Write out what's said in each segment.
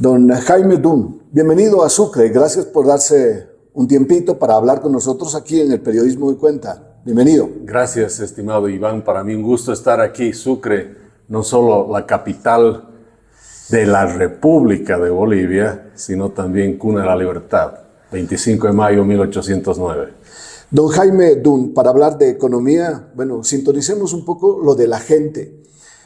Don Jaime Dunn, bienvenido a Sucre. Gracias por darse un tiempito para hablar con nosotros aquí en el Periodismo de Cuenta. Bienvenido. Gracias, estimado Iván. Para mí un gusto estar aquí. Sucre, no solo la capital de la República de Bolivia, sino también cuna de la libertad. 25 de mayo de 1809. Don Jaime Dunn, para hablar de economía, bueno, sintonicemos un poco lo de la gente.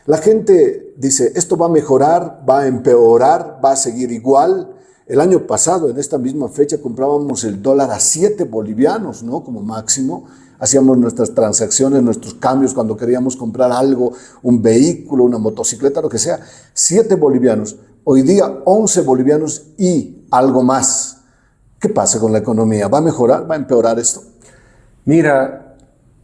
La gente dice, esto va a mejorar, va a empeorar, va a seguir igual. El año pasado, en esta misma fecha, comprábamos el dólar a 7 bolivianos, ¿no? Como máximo. Hacíamos nuestras transacciones, nuestros cambios cuando queríamos comprar algo, un vehículo, una motocicleta, lo que sea. 7 bolivianos. Hoy día, 11 bolivianos y algo más. ¿Qué pasa con la economía? ¿Va a mejorar? ¿Va a empeorar esto? Mira,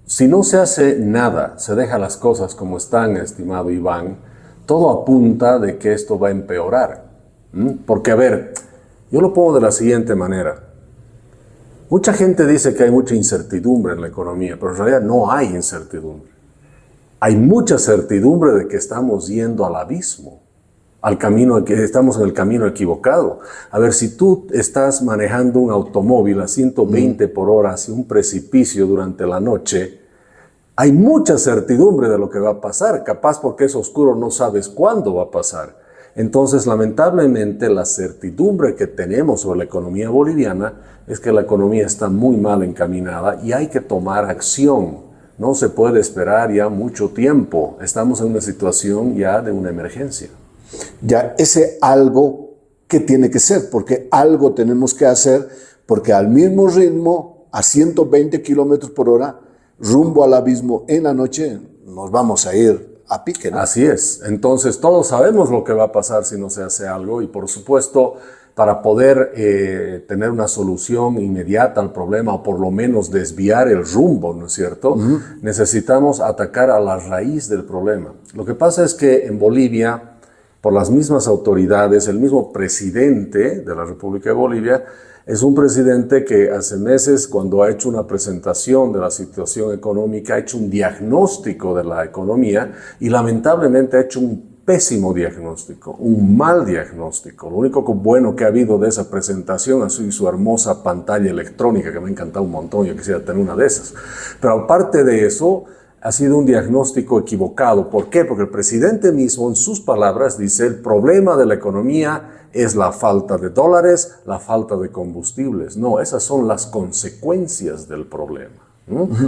si no se hace nada, se deja las cosas como están, estimado Iván, todo apunta de que esto va a empeorar. Porque, a ver, yo lo pongo de la siguiente manera. Mucha gente dice que hay mucha incertidumbre en la economía, pero en realidad no hay incertidumbre. Hay mucha certidumbre de que estamos yendo al abismo, al camino, que estamos en el camino equivocado. A ver, si tú estás manejando un automóvil a 120 por hora hacia un precipicio durante la noche, hay mucha certidumbre de lo que va a pasar. Capaz porque es oscuro no sabes cuándo va a pasar. Entonces, lamentablemente, la certidumbre que tenemos sobre la economía boliviana es que la economía está muy mal encaminada y hay que tomar acción. No se puede esperar ya mucho tiempo. Estamos en una situación ya de una emergencia. Ya ese algo, ¿qué tiene que ser? Porque algo tenemos que hacer, porque al mismo ritmo, a 120 kilómetros por hora, rumbo al abismo en la noche, nos vamos a ir a pique, ¿no? Así es. Entonces, todos sabemos lo que va a pasar si no se hace algo y, por supuesto, para poder tener una solución inmediata al problema o por lo menos desviar el rumbo, ¿no es cierto? Necesitamos atacar a la raíz del problema. Lo que pasa es que en Bolivia, por las mismas autoridades, el mismo presidente de la República de Bolivia es un presidente que hace meses, cuando ha hecho una presentación de la situación económica, ha hecho un diagnóstico de la economía y lamentablemente ha hecho un pésimo diagnóstico, un mal diagnóstico. Lo único bueno que ha habido de esa presentación ha sido su hermosa pantalla electrónica, que me ha encantado un montón, yo quisiera tener una de esas. Pero aparte de eso, ha sido un diagnóstico equivocado. ¿Por qué? Porque el presidente mismo, en sus palabras, dice el problema de la economía es la falta de dólares, la falta de combustibles. No, esas son las consecuencias del problema.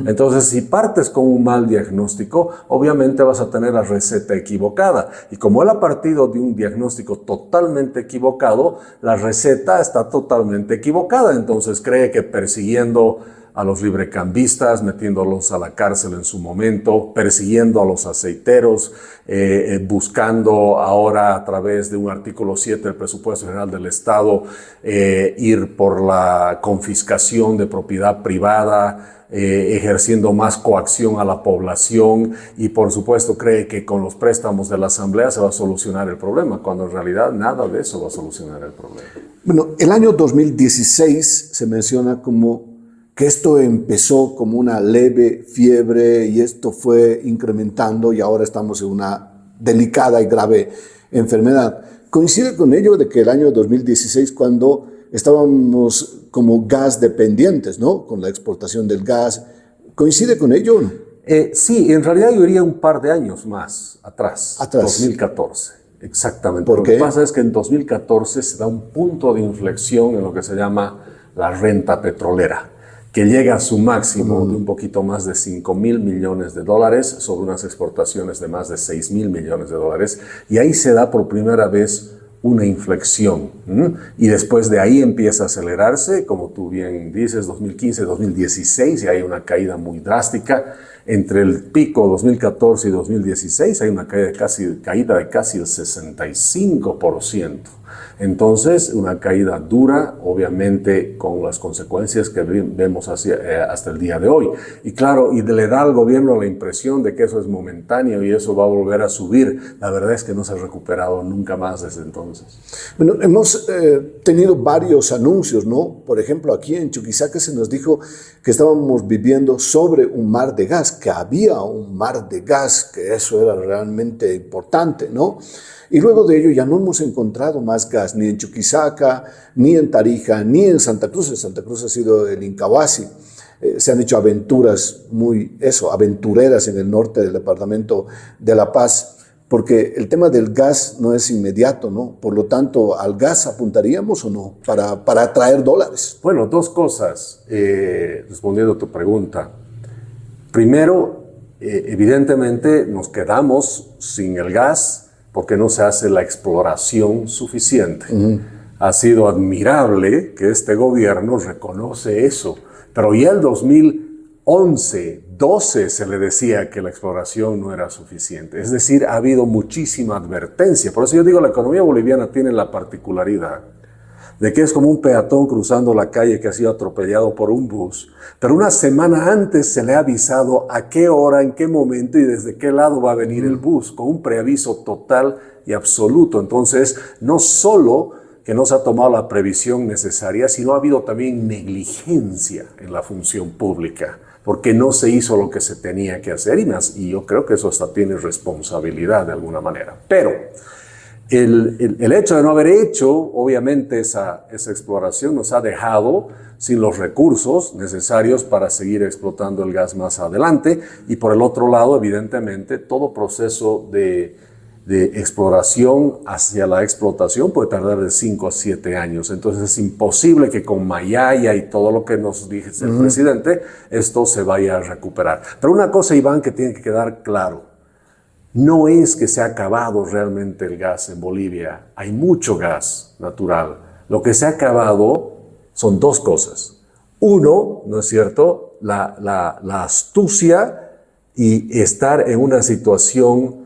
Entonces, si partes con un mal diagnóstico, obviamente vas a tener la receta equivocada. Y como él ha partido de un diagnóstico totalmente equivocado, la receta está totalmente equivocada. Entonces cree que persiguiendo a los librecambistas, metiéndolos a la cárcel en su momento, persiguiendo a los aceiteros, buscando ahora a través de un artículo 7 del Presupuesto General del Estado ir por la confiscación de propiedad privada, ejerciendo más coacción a la población y por supuesto cree que con los préstamos de la Asamblea se va a solucionar el problema, cuando en realidad nada de eso va a solucionar el problema. Bueno, el año 2016 se menciona como que esto empezó como una leve fiebre y esto fue incrementando y ahora estamos en una delicada y grave enfermedad. Coincide con ello de que el año 2016, cuando estábamos como gas dependientes, ¿no? Con la exportación del gas, ¿coincide con ello o no? Sí, en realidad yo iría un par de años más atrás. 2014. Exactamente. ¿Por qué? Lo que pasa es que en 2014 se da un punto de inflexión en lo que se llama la renta petrolera, que llega a su máximo de un poquito más de 5.000 millones de dólares sobre unas exportaciones de más de 6.000 millones de dólares. Y ahí se da por primera vez una inflexión. Y después de ahí empieza a acelerarse, como tú bien dices, 2015, 2016, y hay una caída muy drástica. Entre el pico 2014 y 2016 hay una caída de casi el 65%. Entonces, una caída dura, obviamente, con las consecuencias que vemos hasta el día de hoy. Y claro, y le da al gobierno la impresión de que eso es momentáneo y eso va a volver a subir. La verdad es que no se ha recuperado nunca más desde entonces. Bueno, hemos tenido varios anuncios, ¿no? Por ejemplo, aquí en Chuquisaca se nos dijo que estábamos viviendo sobre un mar de gas, que había un mar de gas, que eso era realmente importante, ¿no? Y luego de ello ya no hemos encontrado más más gas, ni en Chuquisaca, ni en Tarija, ni en Santa Cruz. En Santa Cruz ha sido el Incahuasi. Se han hecho aventuras aventureras en el norte del departamento de La Paz, porque el tema del gas no es inmediato, ¿no? Por lo tanto, ¿al gas apuntaríamos o no para atraer dólares? Bueno, dos cosas, respondiendo a tu pregunta. Primero, evidentemente nos quedamos sin el gas porque no se hace la exploración suficiente. Ha sido admirable que este gobierno reconoce eso, pero ya el 2011, 12 se le decía que la exploración no era suficiente. Es decir, ha habido muchísima advertencia. Por eso yo digo, la economía boliviana tiene la particularidad de que es como un peatón cruzando la calle que ha sido atropellado por un bus, pero una semana antes se le ha avisado a qué hora, en qué momento y desde qué lado va a venir el bus, con un preaviso total y absoluto. Entonces, no solo que no se ha tomado la previsión necesaria, sino ha habido también negligencia en la función pública, porque no se hizo lo que se tenía que hacer y yo creo que eso hasta tiene responsabilidad de alguna manera. Pero el hecho de no haber hecho, obviamente, esa exploración nos ha dejado sin los recursos necesarios para seguir explotando el gas más adelante. Y por el otro lado, evidentemente, todo proceso de exploración hacia la explotación puede tardar de 5 a 7 años. Entonces es imposible que con Mayaya y todo lo que nos dice el presidente, esto se vaya a recuperar. Pero una cosa, Iván, que tiene que quedar claro. No es que se ha acabado realmente el gas en Bolivia. Hay mucho gas natural. Lo que se ha acabado son dos cosas. Uno, ¿no es cierto?, la astucia y estar en una situación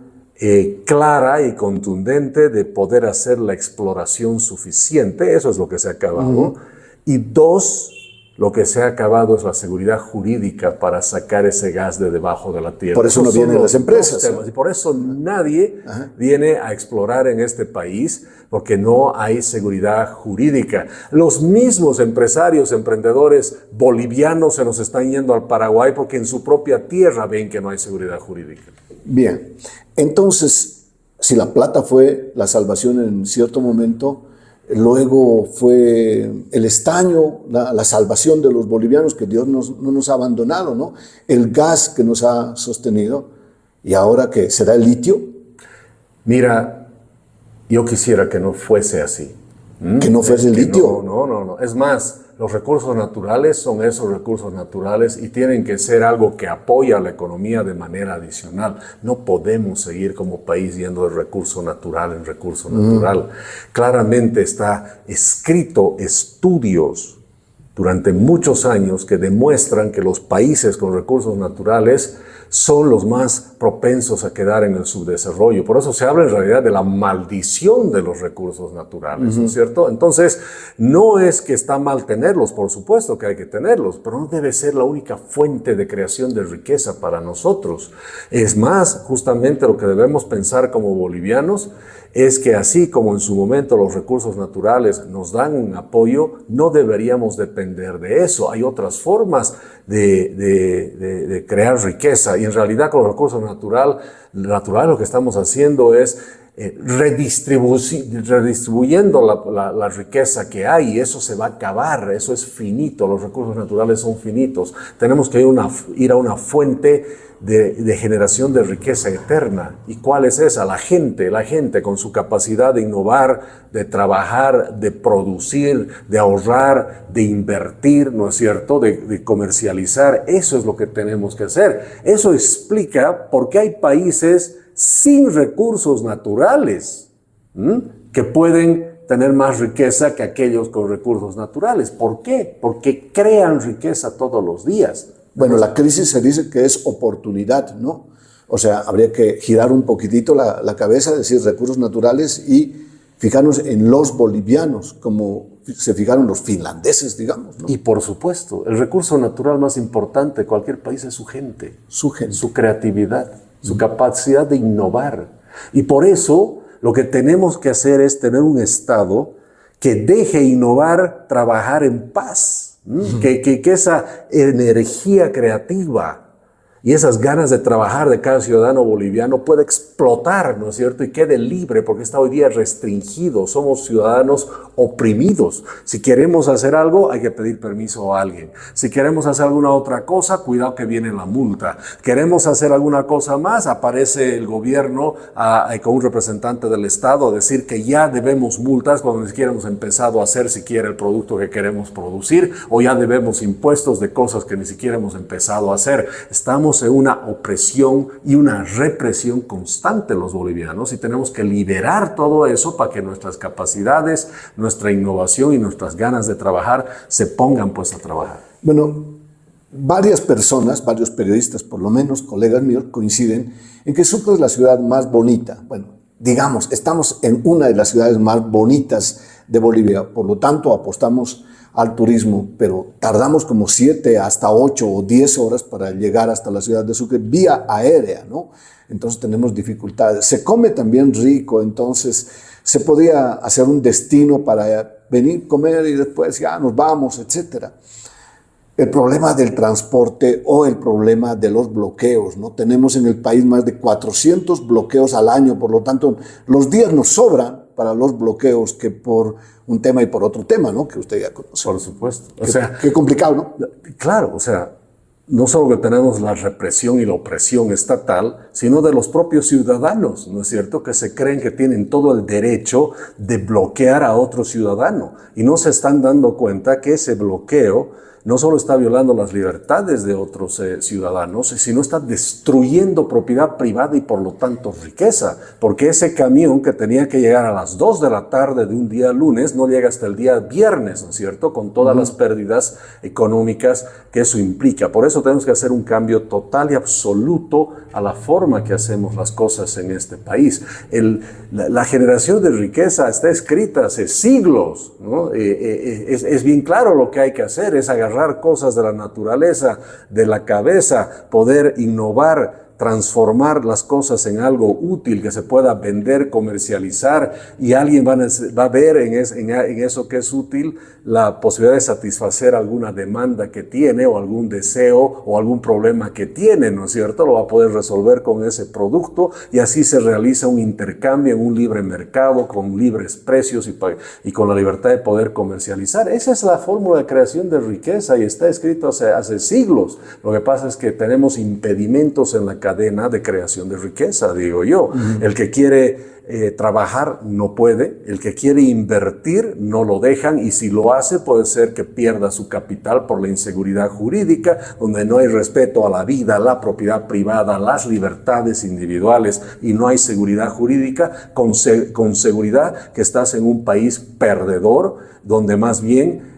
clara y contundente de poder hacer la exploración suficiente. Eso es lo que se ha acabado. Y dos, lo que se ha acabado es la seguridad jurídica para sacar ese gas de debajo de la tierra. Por eso no vienen las empresas. Y por eso nadie viene a explorar en este país, porque no hay seguridad jurídica. Los mismos empresarios, emprendedores bolivianos se nos están yendo al Paraguay porque en su propia tierra ven que no hay seguridad jurídica. Bien, entonces, si la plata fue la salvación en cierto momento, luego fue el estaño, la salvación de los bolivianos, que Dios no nos ha abandonado, ¿no? El gas que nos ha sostenido, y ahora que será el litio. Mira, yo quisiera que no fuese así. Que no fuese el litio. No. Es más, los recursos naturales son esos recursos naturales y tienen que ser algo que apoya a la economía de manera adicional. No podemos seguir como país yendo de recurso natural en recurso natural. Claramente está escrito estudios durante muchos años que demuestran que los países con recursos naturales son los más propensos a quedar en el subdesarrollo. Por eso se habla en realidad de la maldición de los recursos naturales, ¿no es cierto? Entonces, no es que está mal tenerlos, por supuesto que hay que tenerlos, pero no debe ser la única fuente de creación de riqueza para nosotros. Es más, justamente lo que debemos pensar como bolivianos es que así como en su momento los recursos naturales nos dan un apoyo, no deberíamos depender de eso. Hay otras formas de crear riqueza y en realidad con los recursos naturales lo que estamos haciendo es redistribuyendo la riqueza que hay y eso se va a acabar, eso es finito, los recursos naturales son finitos. Tenemos que ir a una fuente de generación de riqueza eterna. ¿Y cuál es esa? La gente con su capacidad de innovar, de trabajar, de producir, de ahorrar, de invertir, ¿no es cierto?, de comercializar. Eso es lo que tenemos que hacer. Eso explica por qué hay países sin recursos naturales que pueden tener más riqueza que aquellos con recursos naturales. ¿Por qué? Porque crean riqueza todos los días. Bueno, la crisis se dice que es oportunidad, ¿no? O sea, habría que girar un poquitito la cabeza, decir recursos naturales y fijarnos en los bolivianos, como se fijaron los finlandeses, digamos, ¿no? Y por supuesto, el recurso natural más importante de cualquier país es su gente. Su creatividad, su capacidad de innovar. Y por eso lo que tenemos que hacer es tener un Estado que deje innovar, trabajar en paz. Que esa energía creativa y esas ganas de trabajar de cada ciudadano boliviano puede explotar, ¿no es cierto? Y quede libre, porque está hoy día restringido. Somos ciudadanos oprimidos. Si queremos hacer algo, hay que pedir permiso a alguien. Si queremos hacer alguna otra cosa, cuidado que viene la multa. Queremos hacer alguna cosa más, aparece el gobierno con un representante del Estado a decir que ya debemos multas cuando ni siquiera hemos empezado a hacer siquiera el producto que queremos producir, o ya debemos impuestos de cosas que ni siquiera hemos empezado a hacer. Estamos en una opresión y una represión constante los bolivianos, y tenemos que liberar todo eso para que nuestras capacidades, nuestra innovación y nuestras ganas de trabajar se pongan pues a trabajar. Bueno, varias personas, varios periodistas, por lo menos colegas míos, coinciden en que Sucre es la ciudad más bonita. Bueno, digamos, estamos en una de las ciudades más bonitas de Bolivia, por lo tanto apostamos al turismo, pero tardamos como 7 hasta 8 o 10 horas para llegar hasta la ciudad de Sucre vía aérea, ¿no? Entonces tenemos dificultades. Se come también rico, entonces se podía hacer un destino para venir, comer y después ya nos vamos, etcétera. El problema del transporte o el problema de los bloqueos, ¿no? Tenemos en el país más de 400 bloqueos al año, por lo tanto los días nos sobran para los bloqueos que por un tema y por otro tema, ¿no? Que usted ya conoce. Por supuesto. Qué complicado, ¿no? Claro, o sea, no solo que tenemos la represión y la opresión estatal, sino de los propios ciudadanos, ¿no es cierto?, que se creen que tienen todo el derecho de bloquear a otro ciudadano, y no se están dando cuenta que ese bloqueo no solo está violando las libertades de otros ciudadanos, sino está destruyendo propiedad privada y por lo tanto riqueza, porque ese camión que tenía que llegar a las 2 de la tarde de un día lunes no llega hasta el día viernes, ¿no es cierto?, con todas las pérdidas económicas que eso implica. Por eso tenemos que hacer un cambio total y absoluto a la forma que hacemos las cosas en este país. La generación de riqueza está escrita hace siglos, ¿no? Es bien claro lo que hay que hacer, es agarrar cosas de la naturaleza, de la cabeza, poder innovar, transformar las cosas en algo útil que se pueda vender, comercializar, y alguien va a ver en eso que es útil la posibilidad de satisfacer alguna demanda que tiene o algún deseo o algún problema que tiene, ¿no es cierto? Lo va a poder resolver con ese producto, y así se realiza un intercambio en un libre mercado con libres precios y con la libertad de poder comercializar. Esa es la fórmula de creación de riqueza y está escrito hace siglos. Lo que pasa es que tenemos impedimentos en la cadena de creación de riqueza, digo yo. El que quiere trabajar no puede, el que quiere invertir no lo dejan, y si lo hace puede ser que pierda su capital por la inseguridad jurídica, donde no hay respeto a la vida, la propiedad privada, las libertades individuales, y no hay seguridad jurídica, con seguridad que estás en un país perdedor, donde más bien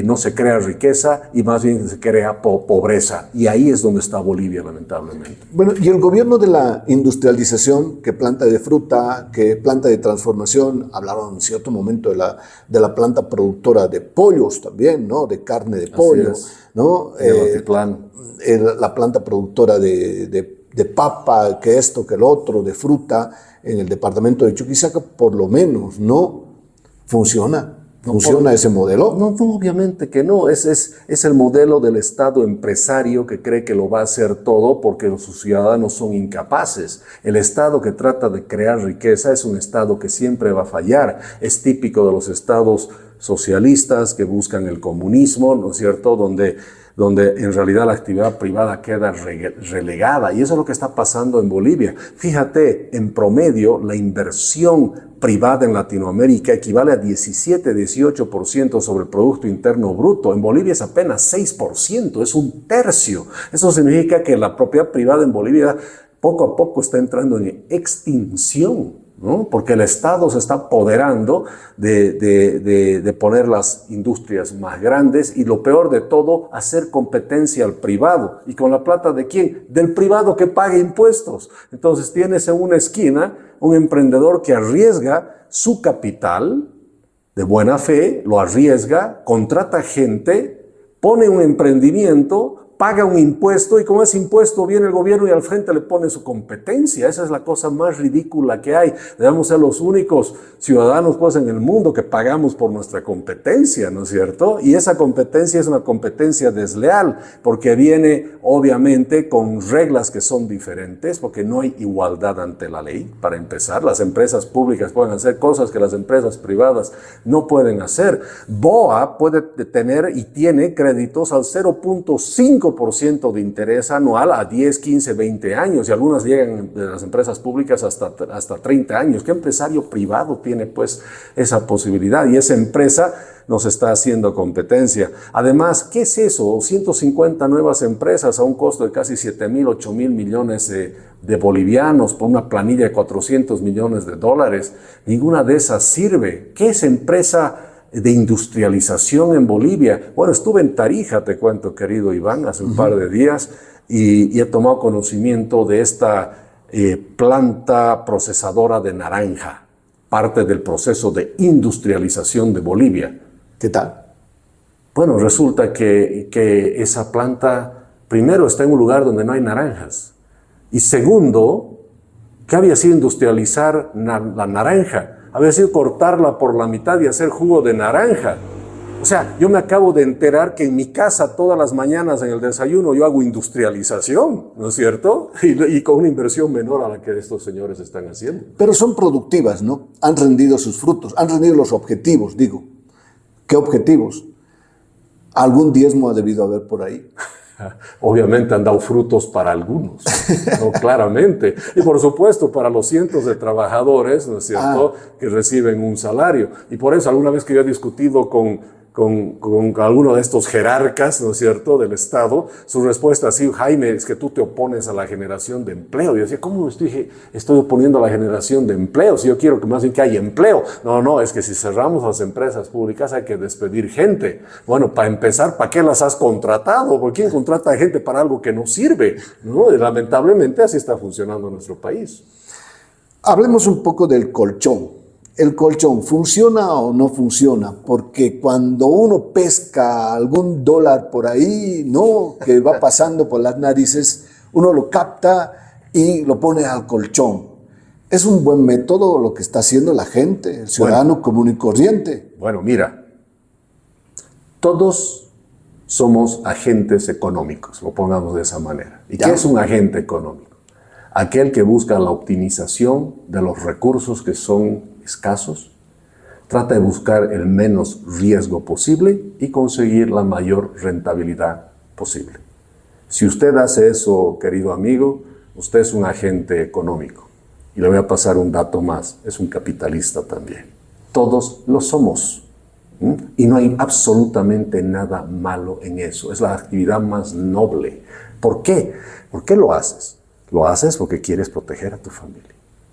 no se crea riqueza y más bien se crea pobreza. Y ahí es donde está Bolivia, lamentablemente. Bueno, y el gobierno de la industrialización, que planta de fruta, que planta de transformación, hablaron en cierto momento de la planta productora de pollos también, ¿no? De carne de pollo, ¿no? La planta productora de papa, que esto, que el otro, de fruta, en el departamento de Chuquisaca, por lo menos no funciona. ¿Funciona ese modelo? No, obviamente que no. Es el modelo del Estado empresario que cree que lo va a hacer todo porque sus ciudadanos son incapaces. El Estado que trata de crear riqueza es un Estado que siempre va a fallar. Es típico de los estados socialistas que buscan el comunismo, ¿no es cierto?, donde en realidad la actividad privada queda relegada. Y eso es lo que está pasando en Bolivia. Fíjate, en promedio, la inversión privada en Latinoamérica equivale a 17-18% sobre el Producto Interno Bruto. En Bolivia es apenas 6%, es un tercio. Eso significa que la propiedad privada en Bolivia poco a poco está entrando en extinción, ¿no? Porque el Estado se está apoderando de poner las industrias más grandes y, lo peor de todo, hacer competencia al privado. ¿Y con la plata de quién? Del privado que paga impuestos. Entonces tienes en una esquina un emprendedor que arriesga su capital de buena fe, lo arriesga, contrata gente, pone un emprendimiento, paga un impuesto y con ese impuesto viene el gobierno y al frente le pone su competencia. Esa es la cosa más ridícula que hay. Debemos ser los únicos ciudadanos pues, en el mundo que pagamos por nuestra competencia, ¿no es cierto? Y esa competencia es una competencia desleal porque viene obviamente con reglas que son diferentes porque no hay igualdad ante la ley. Para empezar, las empresas públicas pueden hacer cosas que las empresas privadas no pueden hacer. BOA puede tener y tiene créditos al 0.5% de interés anual a 10, 15, 20 años y algunas llegan de las empresas públicas hasta 30 años. ¿Qué empresario privado tiene pues esa posibilidad? Y esa empresa nos está haciendo competencia. Además, ¿qué es eso? 150 nuevas empresas a un costo de casi 7.000, 8.000 millones de bolivianos por una planilla de 400 millones de dólares. Ninguna de esas sirve. ¿Qué es empresa de industrialización en Bolivia? Bueno, estuve en Tarija, te cuento, querido Iván, hace un par de días y he tomado conocimiento de esta planta procesadora de naranja, parte del proceso de industrialización de Bolivia. ¿Qué tal? Bueno, resulta que esa planta, primero, está en un lugar donde no hay naranjas. Y segundo, ¿qué había sido industrializar la naranja? Había sido cortarla por la mitad y hacer jugo de naranja. O sea, yo me acabo de enterar que en mi casa todas las mañanas en el desayuno yo hago industrialización, ¿no es cierto? Y con una inversión menor a la que estos señores están haciendo. Pero son productivas, ¿no? Han rendido sus frutos, han rendido los objetivos, digo. ¿Qué objetivos? Algún diezmo ha debido haber por ahí. Obviamente han dado frutos para algunos, ¿no? Claramente. Y por supuesto para los cientos de trabajadores, ¿no es cierto?, que reciben un salario. Y por eso alguna vez que yo he discutido con alguno de estos jerarcas, ¿no es cierto?, del Estado, su respuesta ha sido: Jaime, es que tú te opones a la generación de empleo. Y yo decía, ¿cómo estoy oponiendo a la generación de empleo? Si yo quiero que más bien que haya empleo. No, es que si cerramos las empresas públicas hay que despedir gente. Bueno, para empezar, ¿para qué las has contratado? ¿Por quién contrata gente para algo que no sirve? ¿No? Y lamentablemente así está funcionando nuestro país. Hablemos un poco del colchón. ¿El colchón funciona o no funciona? Porque cuando uno pesca algún dólar por ahí, ¿no?, que va pasando por las narices, uno lo capta y lo pone al colchón. ¿Es un buen método lo que está haciendo la gente, el ciudadano común y corriente? Bueno, mira, todos somos agentes económicos, lo pongamos de esa manera. ¿Y qué es un agente económico? Aquel que busca la optimización de los recursos que son escasos, trata de buscar el menos riesgo posible y conseguir la mayor rentabilidad posible. Si usted hace eso, querido amigo, usted es un agente económico. Y le voy a pasar un dato más, es un capitalista también. Todos lo somos. Y no hay absolutamente nada malo en eso. Es la actividad más noble. ¿Por qué? ¿Por qué lo haces? Lo haces porque quieres proteger a tu familia.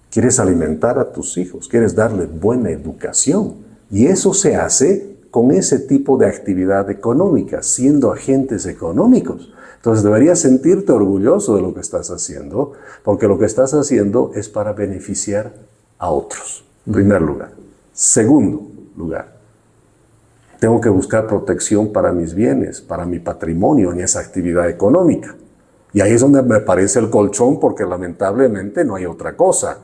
Quieres alimentar a tus hijos, quieres darle buena educación. Y eso se hace con ese tipo de actividad económica, siendo agentes económicos. Entonces deberías sentirte orgulloso de lo que estás haciendo, porque lo que estás haciendo es para beneficiar a otros, en primer lugar. Segundo lugar, tengo que buscar protección para mis bienes, para mi patrimonio en esa actividad económica. Y ahí es donde me aparece el colchón, porque lamentablemente no hay otra cosa.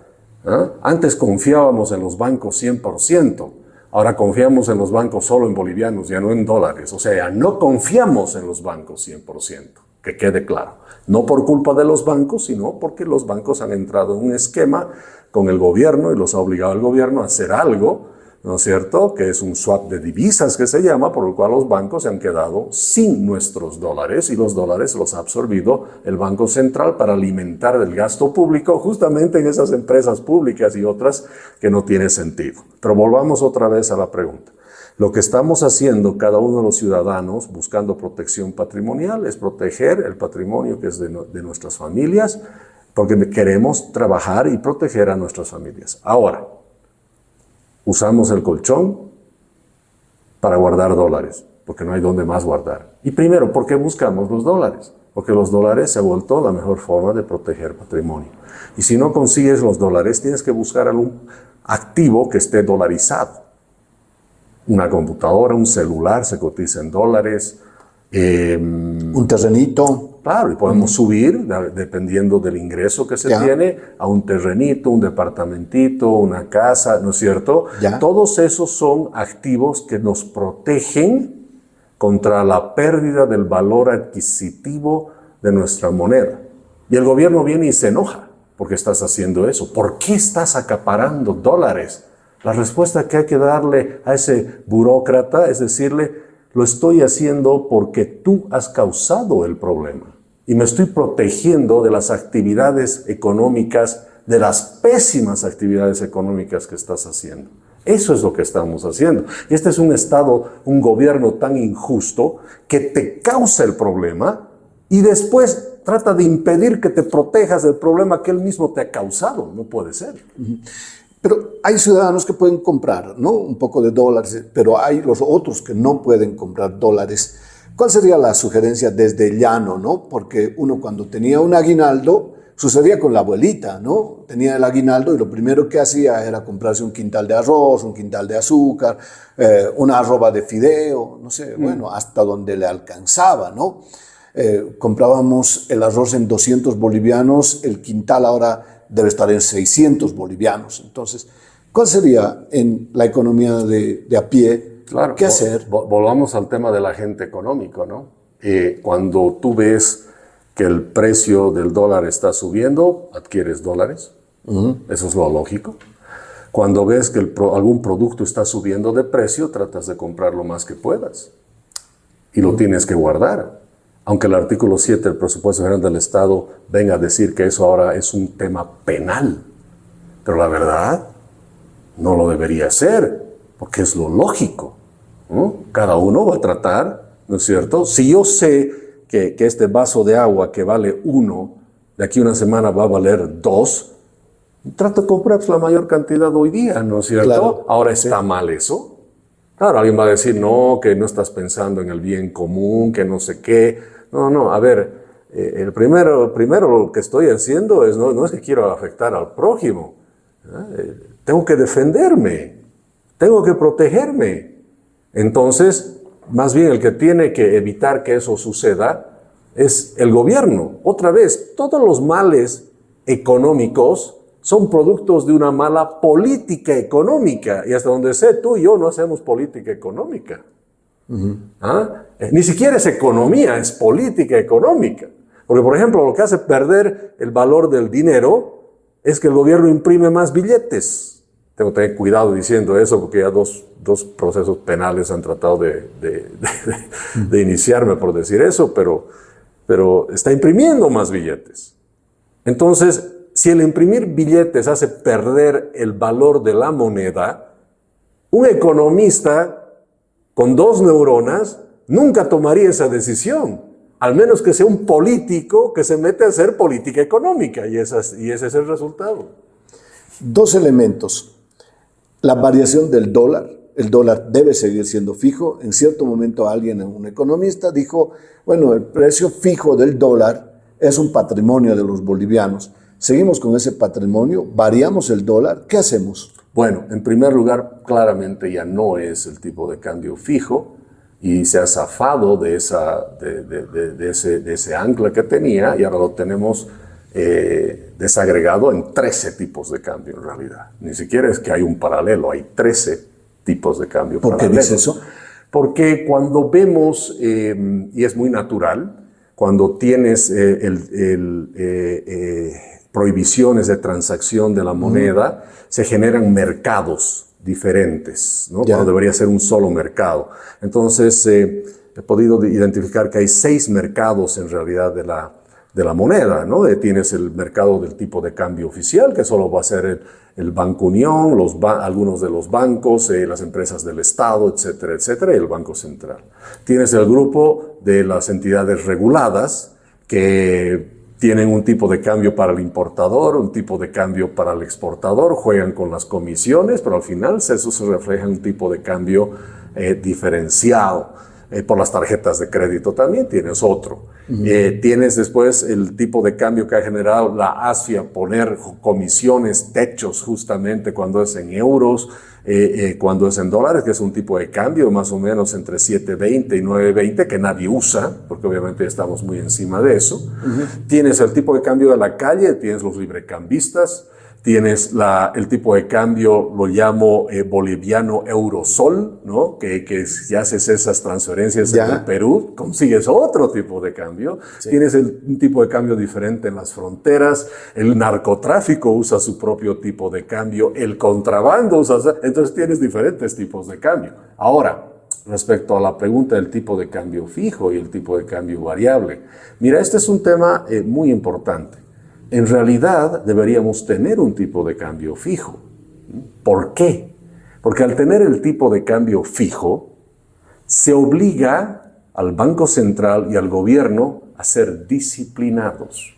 Antes confiábamos en los bancos 100%, ahora confiamos en los bancos solo en bolivianos, ya no en dólares. O sea, ya no confiamos en los bancos 100%, que quede claro. No por culpa de los bancos, sino porque los bancos han entrado en un esquema con el gobierno y los ha obligado el gobierno a hacer algo, ¿no es cierto?, que es un swap de divisas que se llama, por el cual los bancos se han quedado sin nuestros dólares y los dólares los ha absorbido el Banco Central para alimentar el gasto público justamente en esas empresas públicas y otras que no tiene sentido. Pero volvamos otra vez a la pregunta. Lo que estamos haciendo cada uno de los ciudadanos buscando protección patrimonial es proteger el patrimonio que es de nuestras familias, porque queremos trabajar y proteger a nuestras familias. Ahora, usamos el colchón para guardar dólares, porque no hay dónde más guardar. Y primero, ¿por qué buscamos los dólares? Porque los dólares se ha vuelto la mejor forma de proteger patrimonio. Y si no consigues los dólares, tienes que buscar algún activo que esté dolarizado. Una computadora, un celular se cotiza en dólares, Un terrenito. Claro, y podemos subir, dependiendo del ingreso que se tiene, a un terrenito, un departamentito, una casa, ¿no es cierto? Todos esos son activos que nos protegen contra la pérdida del valor adquisitivo de nuestra moneda. Y el gobierno viene y se enoja porque estás haciendo eso. ¿Por qué estás acaparando dólares? La respuesta que hay que darle a ese burócrata es decirle: lo estoy haciendo porque tú has causado el problema y me estoy protegiendo de las actividades económicas, de las pésimas actividades económicas que estás haciendo. Eso es lo que estamos haciendo. Y este es un Estado, un gobierno tan injusto que te causa el problema y después trata de impedir que te protejas del problema que él mismo te ha causado. No puede ser. Pero hay ciudadanos que pueden comprar, ¿no?, un poco de dólares, pero hay los otros que no pueden comprar dólares. ¿Cuál sería la sugerencia desde el llano, no? Porque uno, cuando tenía un aguinaldo, sucedía con la abuelita, ¿no? Tenía el aguinaldo y lo primero que hacía era comprarse un quintal de arroz, un quintal de azúcar, una arroba de fideo, no sé, bueno, hasta donde le alcanzaba, ¿no? Comprábamos el arroz en 200 bolivianos, el quintal ahora debe estar en 600 bolivianos. Entonces, ¿cuál sería en la economía de a pie? Claro, ¿Qué hacer? Volvamos al tema del agente económico, ¿no? Cuando tú ves que el precio del dólar está subiendo, adquieres dólares. Eso es lo lógico. Cuando ves que algún producto está subiendo de precio, tratas de comprar lo más que puedas. Y lo tienes que guardar. Aunque el artículo 7 del Presupuesto General del Estado venga a decir que eso ahora es un tema penal. Pero la verdad, no lo debería ser, porque es lo lógico, ¿no? Cada uno va a tratar, ¿no es cierto? Si yo sé que este vaso de agua que vale 1, de aquí a una semana va a valer 2, trato de comprar la mayor cantidad hoy día, ¿no es cierto? Claro. Ahora, ¿está mal eso? Claro, alguien va a decir, no, que no estás pensando en el bien común, que no sé qué. No, a ver, el primero lo que estoy haciendo es, no es que quiero afectar al prójimo. Tengo que defenderme, tengo que protegerme. Entonces, más bien el que tiene que evitar que eso suceda es el gobierno. Otra vez, todos los males económicos son productos de una mala política económica. Y hasta donde sé, tú y yo no hacemos política económica. Ni siquiera es economía, es política económica. Porque, por ejemplo, lo que hace perder el valor del dinero es que el gobierno imprime más billetes. Tengo que tener cuidado diciendo eso porque ya dos procesos penales han tratado de iniciarme por decir eso, pero está imprimiendo más billetes. Entonces, si el imprimir billetes hace perder el valor de la moneda, un economista con 2 neuronas nunca tomaría esa decisión, al menos que sea un político que se mete a hacer política económica, y ese es el resultado. 2 elementos. La variación del dólar. El dólar debe seguir siendo fijo. En cierto momento un economista dijo, bueno, el precio fijo del dólar es un patrimonio de los bolivianos. Seguimos con ese patrimonio, variamos el dólar, ¿qué hacemos? Bueno, en primer lugar, claramente ya no es el tipo de cambio fijo y se ha zafado de ese ancla que tenía y ahora lo tenemos desagregado en 13 tipos de cambio en realidad. Ni siquiera es que hay un paralelo, hay 13 tipos de cambio paralelos. ¿Por qué dice eso? Porque cuando vemos, y es muy natural, cuando tienes prohibiciones de transacción de la moneda, se generan mercados diferentes, ¿no? Cuando debería ser un solo mercado. Entonces, he podido identificar que hay 6 mercados en realidad de la moneda, ¿no? Tienes el mercado del tipo de cambio oficial, que solo va a ser el Banco Unión, algunos de los bancos, las empresas del Estado, etcétera, etcétera, y el Banco Central. Tienes el grupo de las entidades reguladas, que tienen un tipo de cambio para el importador, un tipo de cambio para el exportador, juegan con las comisiones, pero al final eso se refleja en un tipo de cambio diferenciado. Por las tarjetas de crédito también tienes otro. Tienes después el tipo de cambio que ha generado la ASFIA, poner comisiones, techos justamente cuando es en euros, Cuando es en dólares, que es un tipo de cambio más o menos entre 7.20 y 9.20, que nadie usa, porque obviamente estamos muy encima de eso. Tienes el tipo de cambio de la calle, tienes los librecambistas, tienes el tipo de cambio, lo llamo boliviano eurosol, ¿no? Que si haces esas transferencias en el Perú, consigues otro tipo de cambio. Sí. Tienes un tipo de cambio diferente en las fronteras, el narcotráfico usa su propio tipo de cambio, el contrabando usa, entonces tienes diferentes tipos de cambio. Ahora, respecto a la pregunta del tipo de cambio fijo y el tipo de cambio variable, mira, este es un tema muy importante. En realidad deberíamos tener un tipo de cambio fijo. ¿Por qué? Porque al tener el tipo de cambio fijo, se obliga al Banco Central y al gobierno a ser disciplinados.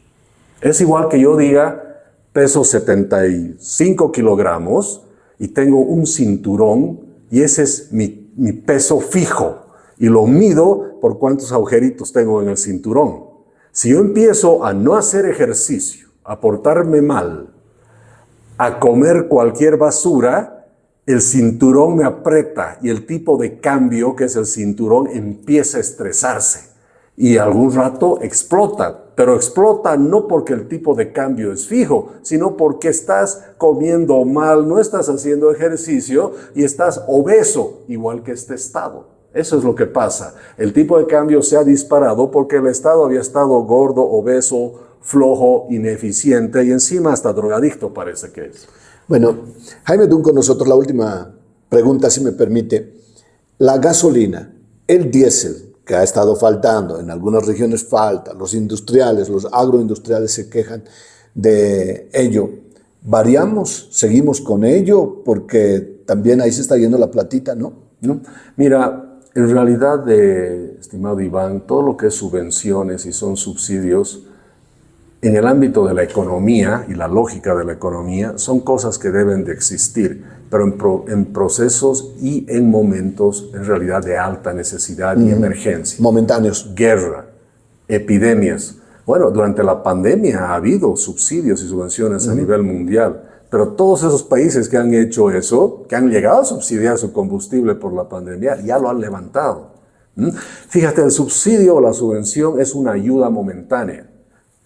Es igual que yo diga, peso 75 kilogramos y tengo un cinturón y ese es mi peso fijo y lo mido por cuántos agujeritos tengo en el cinturón. Si yo empiezo a no hacer ejercicio, a portarme mal, a comer cualquier basura, el cinturón me aprieta y el tipo de cambio, que es el cinturón, empieza a estresarse y algún rato explota. Pero explota no porque el tipo de cambio es fijo, sino porque estás comiendo mal, no estás haciendo ejercicio y estás obeso, igual que este Estado. Eso es lo que pasa. El tipo de cambio se ha disparado porque el Estado había estado gordo, obeso, flojo, ineficiente y encima hasta drogadicto parece que es. Bueno, Jaime Dunn con nosotros, la última pregunta, si me permite. La gasolina, el diésel, que ha estado faltando, en algunas regiones falta, los industriales, los agroindustriales se quejan de ello. ¿Variamos? ¿Seguimos con ello? Porque también ahí se está yendo la platita, ¿no? ¿No? Mira, en realidad, estimado Iván, todo lo que es subvenciones y son subsidios, en el ámbito de la economía y la lógica de la economía, son cosas que deben de existir, pero en procesos y en momentos, en realidad, de alta necesidad y emergencia. Momentáneos. Guerra, epidemias. Bueno, durante la pandemia ha habido subsidios y subvenciones a nivel mundial, pero todos esos países que han hecho eso, que han llegado a subsidiar su combustible por la pandemia, ya lo han levantado. Fíjate, el subsidio o la subvención es una ayuda momentánea.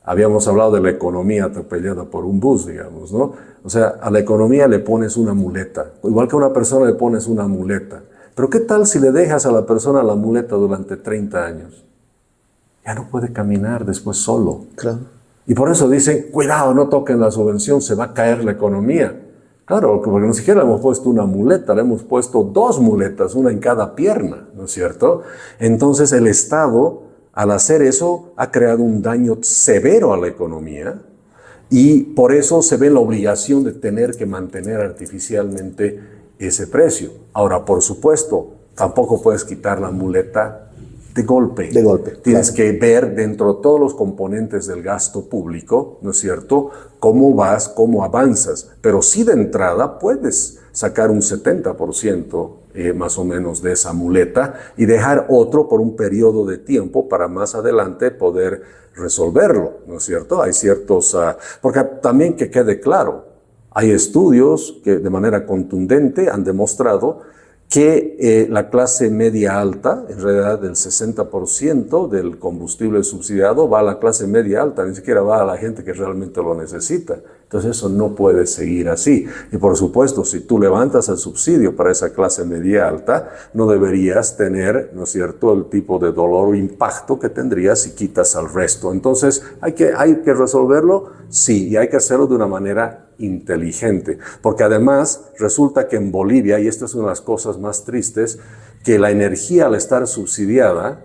Habíamos hablado de la economía atropellada por un bus, digamos, ¿no? O sea, a la economía le pones una muleta. Igual que a una persona le pones una muleta. Pero ¿qué tal si le dejas a la persona la muleta durante 30 años? Ya no puede caminar después solo. Claro. Y por eso dicen, cuidado, no toquen la subvención, se va a caer la economía. Claro, porque ni siquiera le hemos puesto una muleta, le hemos puesto 2 muletas, una en cada pierna, ¿no es cierto? Entonces el Estado, al hacer eso, ha creado un daño severo a la economía y por eso se ve la obligación de tener que mantener artificialmente ese precio. Ahora, por supuesto, tampoco puedes quitar la muleta de golpe. De golpe. Tienes que ver dentro de todos los componentes del gasto público, ¿no es cierto?, cómo vas, cómo avanzas. Pero sí de entrada puedes sacar un 70% más o menos de esa muleta y dejar otro por un periodo de tiempo para más adelante poder resolverlo, ¿no es cierto? Hay ciertos... porque también que quede claro, hay estudios que de manera contundente han demostrado que la clase media alta, en realidad el 60% del combustible subsidiado va a la clase media alta, ni siquiera va a la gente que realmente lo necesita. Entonces eso no puede seguir así. Y por supuesto, si tú levantas el subsidio para esa clase media alta, no deberías tener, ¿no es cierto?, el tipo de dolor o impacto que tendrías si quitas al resto. Entonces, ¿hay que resolverlo? Sí, y hay que hacerlo de una manera inteligente, porque además resulta que en Bolivia, y esta es una de las cosas más tristes, que la energía al estar subsidiada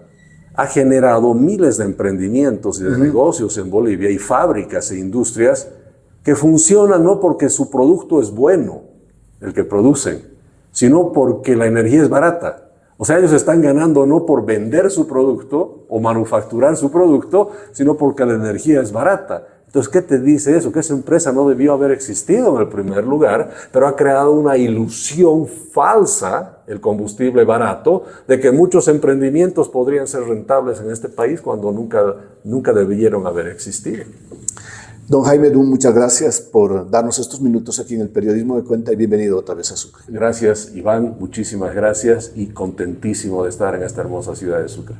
ha generado miles de emprendimientos y de negocios en Bolivia y fábricas e industrias que funcionan no porque su producto es bueno, el que producen, sino porque la energía es barata. O sea, ellos están ganando no por vender su producto o manufacturar su producto, sino porque la energía es barata. Entonces, ¿qué te dice eso? Que esa empresa no debió haber existido en el primer lugar, pero ha creado una ilusión falsa, el combustible barato, de que muchos emprendimientos podrían ser rentables en este país cuando nunca debieron haber existido. Don Jaime Dun, muchas gracias por darnos estos minutos aquí en el Periodismo de Cuenta y bienvenido otra vez a Sucre. Gracias, Iván, muchísimas gracias y contentísimo de estar en esta hermosa ciudad de Sucre.